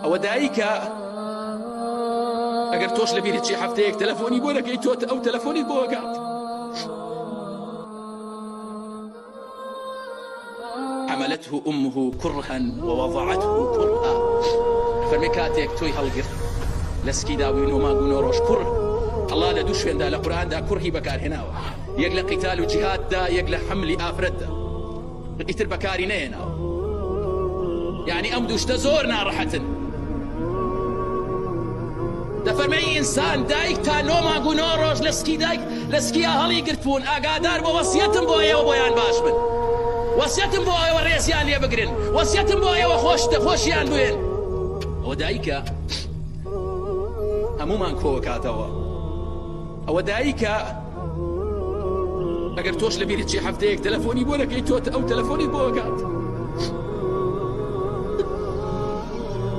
ئەوە دایکە ئەگەر تۆش لە بیرت چی هەفتەیەک تەلەفۆنی بۆ دەکەی تۆ ئەو تەلەفۆنی بۆ ئەگات. حملته أمه كرها ووضعته كرها فەرمێ کاتێک تۆی هەڵگرت لە سکیدا بووین و مانگ و نۆڕۆژ کوڕ الله لە دوو شوێندا لە قورئاندا کوڕهی بەکارهێناوە، یەک لە قیتال و جیهاددا، یەک لە حملی ئافرەتدا، ئیتر بەکاری نەهێناوە. یعنی ئەم دووشتە زۆر ناڕەحەتن. دەفەرمێی ئینسان دایک تا نۆ مانگ و نۆ ڕۆژ لە سکیا هەڵی گرتبوون ئاگادار بۆ وەسیەتم بۆ ئێوە بۆیان باش بن، وەسیەتم بۆ ئێوە ڕێزیان لێ بگرن، وەسیەتم بۆ ئێوە خۆشیان بوێن. ئەوە دایکە هەمومان کۆوە کاتەوە. ئەوە دایکە ئەگەر تۆش لە بیرت چی هەفتەیەک تەلەفۆنی بۆ دەکەی تۆ ئەو تەلەفۆنی بۆ ئەگات.